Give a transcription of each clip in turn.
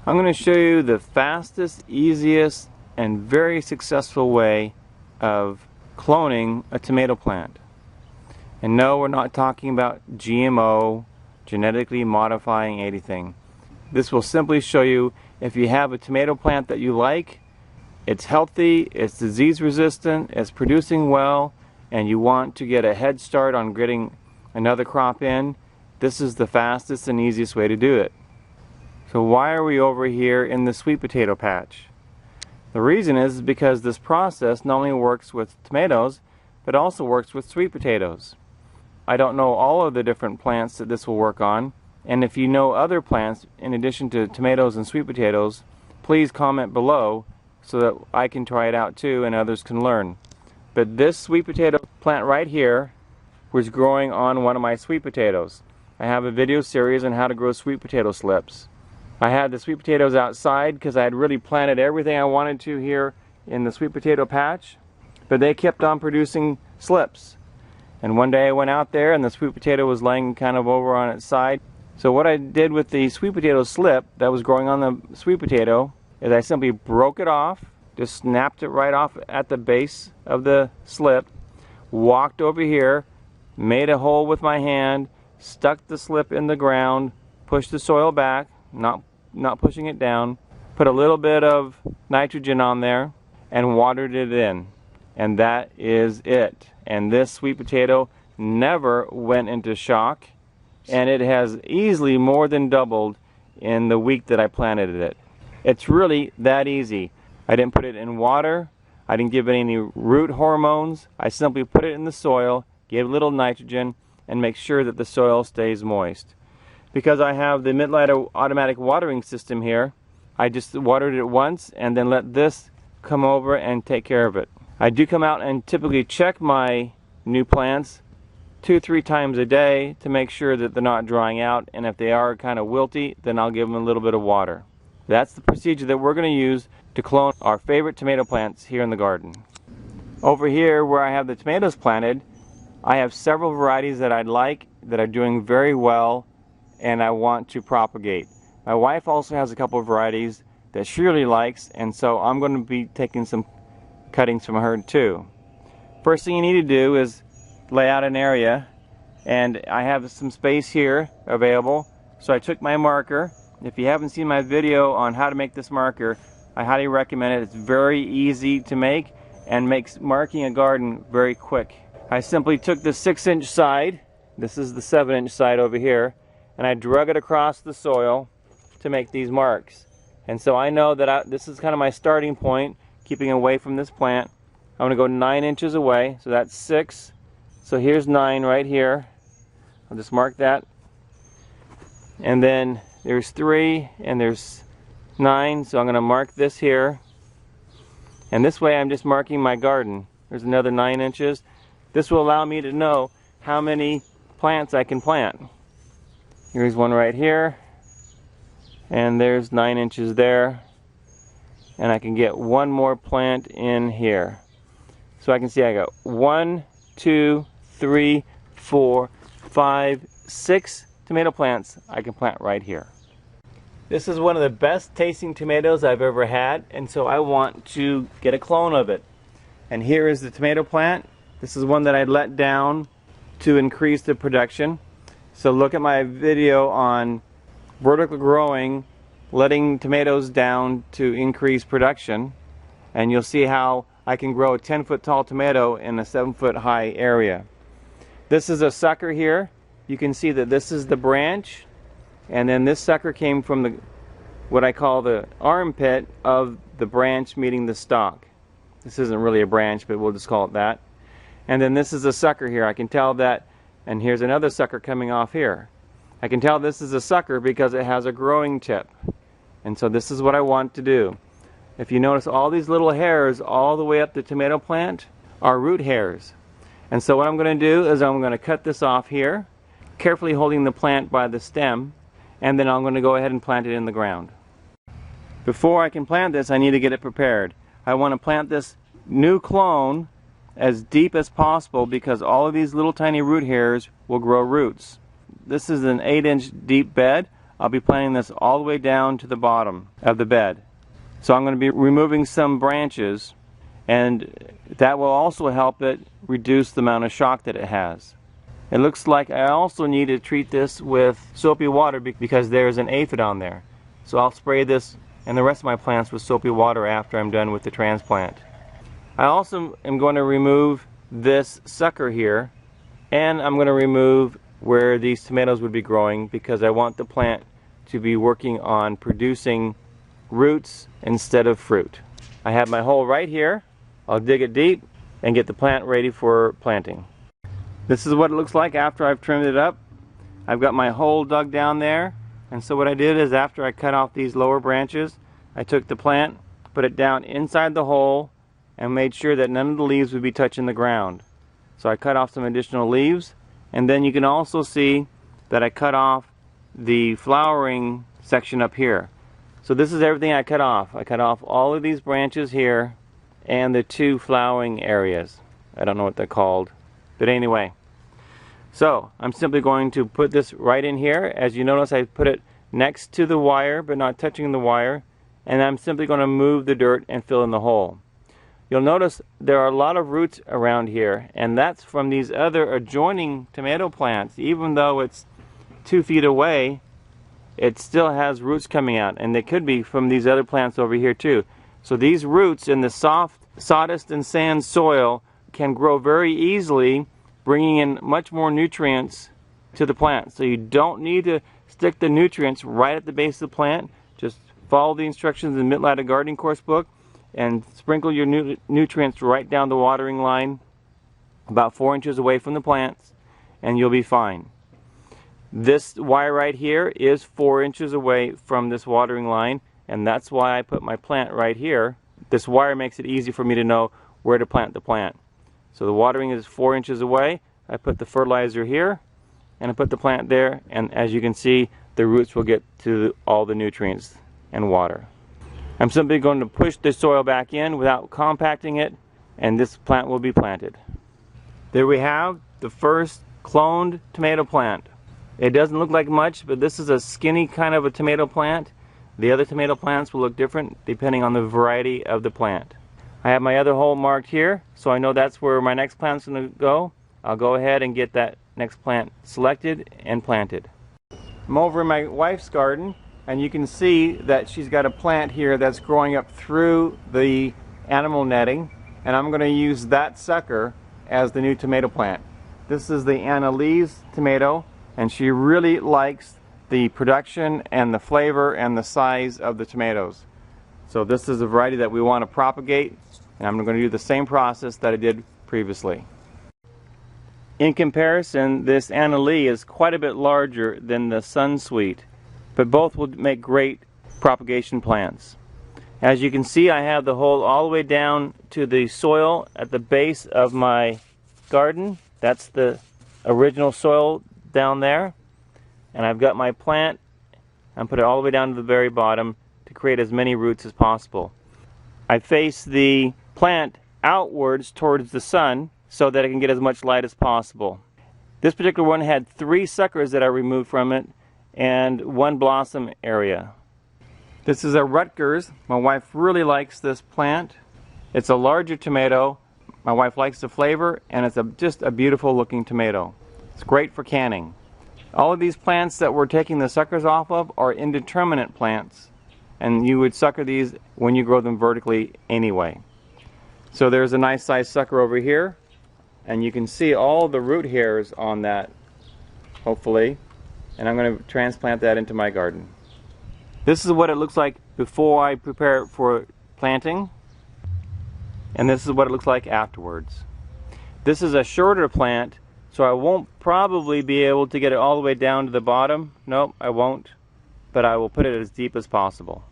I'm going to show you the fastest, easiest, and very successful way of cloning a tomato plant. And no, we're not talking about GMO, genetically modifying anything. This will simply show you if you have a tomato plant that you like, it's healthy, it's disease resistant, it's producing well, and you want to get a head start on getting another crop in, this is the fastest and easiest way to do it. So why are we over here in the sweet potato patch? The reason is because this process not only works with tomatoes, but also works with sweet potatoes. I don't know all of the different plants that this will work on, and if you know other plants in addition to tomatoes and sweet potatoes, please comment below so that I can try it out too and others can learn. But this sweet potato plant right here was growing on one of my sweet potatoes. I have a video series on how to grow sweet potato slips. I had the sweet potatoes outside because I had really planted everything I wanted to here in the sweet potato patch, but they kept on producing slips. And one day I went out there and the sweet potato was laying kind of over on its side. So what I did with the sweet potato slip that was growing on the sweet potato is I simply broke it off, just snapped it right off at the base of the slip, walked over here, made a hole with my hand, stuck the slip in the ground, pushed the soil back, not pushing it down, put a little bit of nitrogen on there, and watered it in. And that is it. And this sweet potato never went into shock, and it has easily more than doubled in the week that I planted it. It's really that easy. I didn't put it in water, I didn't give it any root hormones, I simply put it in the soil, gave a little nitrogen, and make sure that the soil stays moist. Because I have the Mittleider automatic watering system here, I just watered it once and then let this come over and take care of it. I do come out and typically check my new plants 2-3 times a day to make sure that they're not drying out, and if they are kind of wilty, then I'll give them a little bit of water. That's the procedure that we're going to use to clone our favorite tomato plants here in the garden. Over here where I have the tomatoes planted, I have several varieties that I'd like that are doing very well and I want to propagate. My wife also has a couple of varieties that she really likes, and so I'm going to be taking some cuttings from her too. First thing you need to do is lay out an area, and I have some space here available, so I took my marker. If you haven't seen my video on how to make this marker, I highly recommend it. It's very easy to make and makes marking a garden very quick. I simply took the 6-inch side, this is the 7-inch side over here, and I drug it across the soil to make these marks. And so I know that this is kind of my starting point, keeping away from this plant. I'm going to go 9 inches away, so that's 6. So here's 9 right here. I'll just mark that. And then there's 3 and there's 9, so I'm going to mark this here. And this way I'm just marking my garden. There's another 9 inches. This will allow me to know how many plants I can plant. Here's one right here, and there's 9 inches there, and I can get one more plant in here. So I can see I got 1, 2, 3, 4, 5, 6 tomato plants I can plant right here. This is one of the best tasting tomatoes I've ever had, and so I want to get a clone of it. And here is the tomato plant. This is one that I let down to increase the production. So look at my video on vertical growing, letting tomatoes down to increase production, and you'll see how I can grow a 10-foot tall tomato in a 7-foot high area. This is a sucker here. You can see that this is the branch, and then this sucker came from what I call the armpit of the branch meeting the stalk. This isn't really a branch, but we'll just call it that. And then this is a sucker here. I can tell that. And here's another sucker coming off here. I can tell this is a sucker because it has a growing tip. And so this is what I want to do. If you notice, all these little hairs all the way up the tomato plant are root hairs. And so what I'm going to do is I'm going to cut this off here, carefully holding the plant by the stem, and then I'm going to go ahead and plant it in the ground. Before I can plant this, I need to get it prepared. I want to plant this new clone as deep as possible because all of these little tiny root hairs will grow roots. This is an 8-inch deep bed. I'll be planting this all the way down to the bottom of the bed. So I'm going to be removing some branches, and that will also help it reduce the amount of shock that it has. It looks like I also need to treat this with soapy water because there's an aphid on there. So I'll spray this and the rest of my plants with soapy water after I'm done with the transplant. I also am going to remove this sucker here, and I'm going to remove where these tomatoes would be growing because I want the plant to be working on producing roots instead of fruit. I have my hole right here. I'll dig it deep and get the plant ready for planting. This is what it looks like after I've trimmed it up. I've got my hole dug down there, and so what I did is after I cut off these lower branches, I took the plant, put it down inside the hole, and made sure that none of the leaves would be touching the ground. So I cut off some additional leaves, and then you can also see that I cut off the flowering section up here. So this is everything I cut off. I cut off all of these branches here and the two flowering areas. I don't know what they're called, but anyway. So I'm simply going to put this right in here. As you notice, I put it next to the wire but not touching the wire, and I'm simply going to move the dirt and fill in the hole. You'll notice there are a lot of roots around here, and that's from these other adjoining tomato plants. Even though it's 2 feet away, it still has roots coming out, and they could be from these other plants over here too. So these roots in the soft sawdust and sand soil can grow very easily, bringing in much more nutrients to the plant. So you don't need to stick the nutrients right at the base of the plant. Just follow the instructions in the Mittleider gardening course book and sprinkle your nutrients right down the watering line about 4 inches away from the plants, and you'll be fine. This wire right here is 4 inches away from this watering line, and that's why I put my plant right here. This wire makes it easy for me to know where to plant the plant. So the watering is 4 inches away. I put the fertilizer here, and I put the plant there, and as you can see, the roots will get to all the nutrients and water. I'm simply going to push the soil back in without compacting it, and this plant will be planted. There we have the first cloned tomato plant. It doesn't look like much, but this is a skinny kind of a tomato plant. The other tomato plants will look different depending on the variety of the plant. I have my other hole marked here, so I know that's where my next plant's going to go. I'll go ahead and get that next plant selected and planted. I'm over in my wife's garden, and you can see that she's got a plant here that's growing up through the animal netting, and I'm going to use that sucker as the new tomato plant. This is the Annalise tomato, and she really likes the production and the flavor and the size of the tomatoes. So this is a variety that we want to propagate, and I'm going to do the same process that I did previously. In comparison, this Annalise is quite a bit larger than the Sunsweet, but both will make great propagation plants. As you can see, I have the hole all the way down to the soil at the base of my garden. That's the original soil down there. And I've got my plant and put it all the way down to the very bottom to create as many roots as possible. I face the plant outwards towards the sun so that it can get as much light as possible. This particular one had 3 suckers that I removed from it and 1 blossom area. This is a Rutgers. My wife really likes this plant. It's a larger tomato. My wife likes the flavor, and it's just a beautiful looking tomato. It's great for canning. All of these plants that we're taking the suckers off of are indeterminate plants, and you would sucker these when you grow them vertically anyway. So there's a nice size sucker over here, and you can see all the root hairs on that, hopefully, and I'm going to transplant that into my garden. This is what it looks like before I prepare it for planting, and this is what it looks like afterwards. This is a shorter plant, so I won't probably be able to get it all the way down to the bottom. Nope, I won't, but I will put it as deep as possible.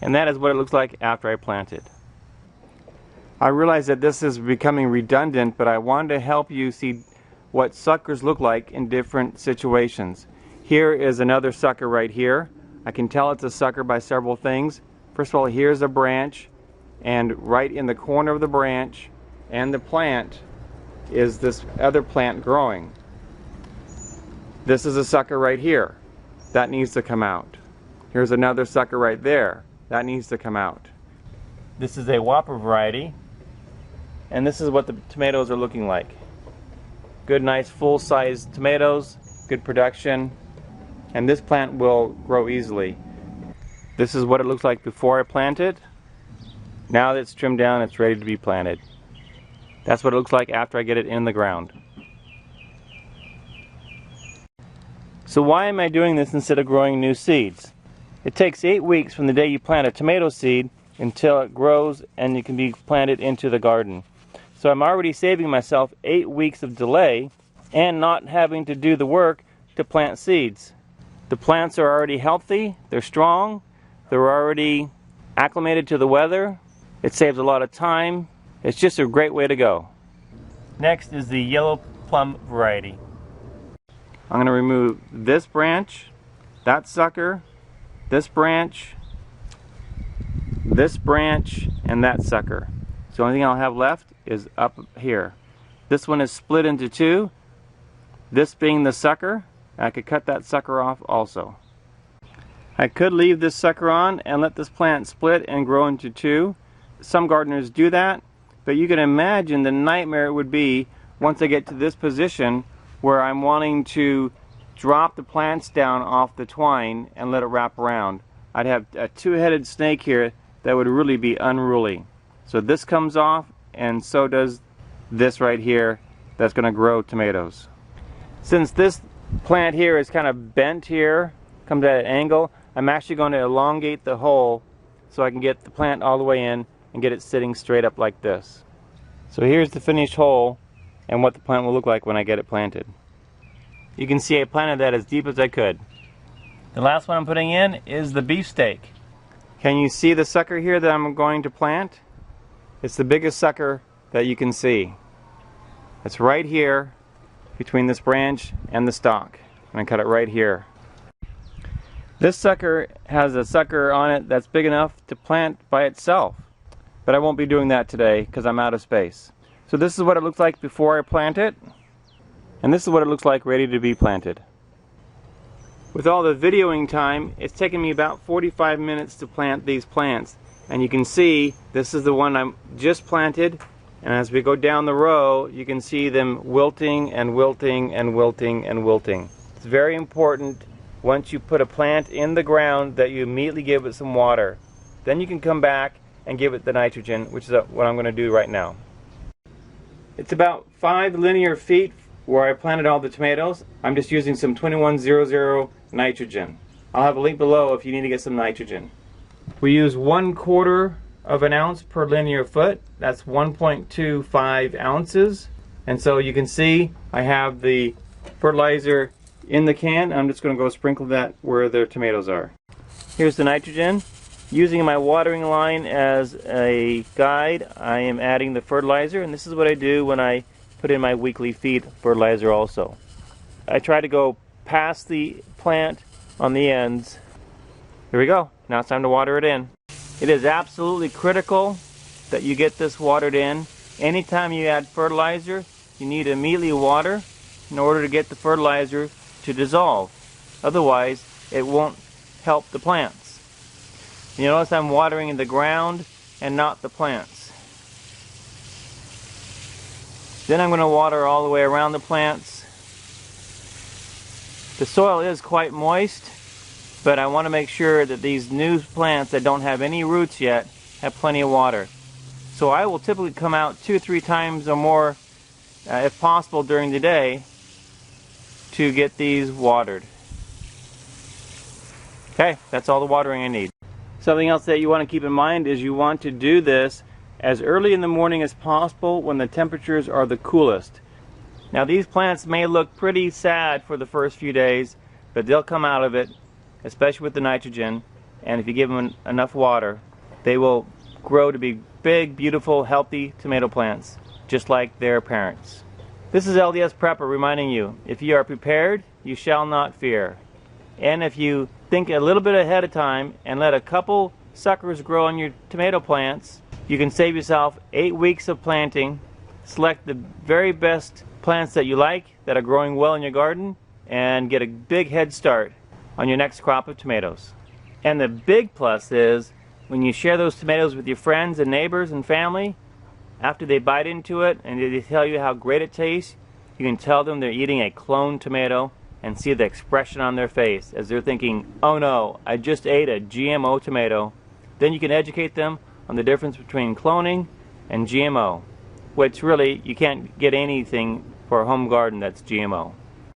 And that is what it looks like after I plant it. I realize that this is becoming redundant, but I wanted to help you see what suckers look like in different situations. Here is another sucker right here. I can tell it's a sucker by several things. First of all, here's a branch, and right in the corner of the branch and the plant is this other plant growing. This is a sucker right here. That needs to come out. Here's another sucker right there. That needs to come out. This is a Whopper variety, and this is what the tomatoes are looking like. Good, nice, full-size tomatoes, good production, and this plant will grow easily. This is what it looks like before I plant it. Now that it's trimmed down, it's ready to be planted. That's what it looks like after I get it in the ground. So why am I doing this instead of growing new seeds? It takes 8 weeks from the day you plant a tomato seed until it grows and it can be planted into the garden. So I'm already saving myself 8 weeks of delay and not having to do the work to plant seeds. The plants are already healthy, they're strong, they're already acclimated to the weather. It saves a lot of time. It's just a great way to go. Next is the yellow plum variety. I'm going to remove this branch, that sucker, this branch, and that sucker. So the only thing I'll have left is up here. This one is split into two, this being the sucker. I could cut that sucker off also. I could leave this sucker on and let this plant split and grow into two. Some gardeners do that, but you can imagine the nightmare it would be once I get to this position where I'm wanting to drop the plants down off the twine and let it wrap around. I'd have a two-headed snake here that would really be unruly. So this comes off, and so does this right here that's going to grow tomatoes. Since this plant here is kind of bent here, comes at an angle, I'm actually going to elongate the hole so I can get the plant all the way in and get it sitting straight up like this. So here's the finished hole and what the plant will look like when I get it planted. You can see I planted that as deep as I could. The last one I'm putting in is the beefsteak. Can you see the sucker here that I'm going to plant? It's the biggest sucker that you can see. It's right here between this branch and the stalk. I'm going to cut it right here. This sucker has a sucker on it that's big enough to plant by itself. But I won't be doing that today because I'm out of space. So this is what it looks like before I plant it. And this is what it looks like ready to be planted. With all the videoing time, it's taken me about 45 minutes to plant these plants. And you can see this is the one I'm just planted. And as we go down the row, you can see them wilting and wilting and wilting and wilting. It's very important once you put a plant in the ground that you immediately give it some water. Then you can come back and give it the nitrogen, which is what I'm going to do right now. It's about 5 linear feet where I planted all the tomatoes. I'm just using some 2100 nitrogen. I'll have a link below if you need to get some nitrogen. We use 1/4 of an ounce per linear foot. That's 1.25 ounces. And so you can see I have the fertilizer in the can. I'm just going to go sprinkle that where the tomatoes are. Here's the nitrogen. Using my watering line as a guide, I am adding the fertilizer, and this is what I do when I put in my weekly feed fertilizer also. I try to go past the plant on the ends. Here we go. Now it's time to water it in. It is absolutely critical that you get this watered in. Anytime you add fertilizer, you need to immediately water in order to get the fertilizer to dissolve. Otherwise, it won't help the plants. You notice I'm watering in the ground and not the plants. Then I'm going to water all the way around the plants. The soil is quite moist, but I want to make sure that these new plants that don't have any roots yet have plenty of water. So I will typically come out 2 or 3 times or more, if possible, during the day to get these watered. Okay, that's all the watering I need. Something else that you want to keep in mind is you want to do this as early in the morning as possible when the temperatures are the coolest. Now these plants may look pretty sad for the first few days, but they'll come out of it, especially with the nitrogen, and if you give them enough water, they will grow to be big, beautiful, healthy tomato plants, just like their parents. This is LDS Prepper reminding you, if you are prepared, you shall not fear. And if you think a little bit ahead of time and let a couple suckers grow on your tomato plants, you can save yourself 8 weeks of planting. Select the very best plants that you like that are growing well in your garden and get a big head start on your next crop of tomatoes. And the big plus is when you share those tomatoes with your friends and neighbors and family, after they bite into it and they tell you how great it tastes, you can tell them they're eating a cloned tomato and see the expression on their face as they're thinking, oh no, I just ate a GMO tomato. Then you can educate them on the difference between cloning and GMO, which really you can't get anything for a home garden that's GMO.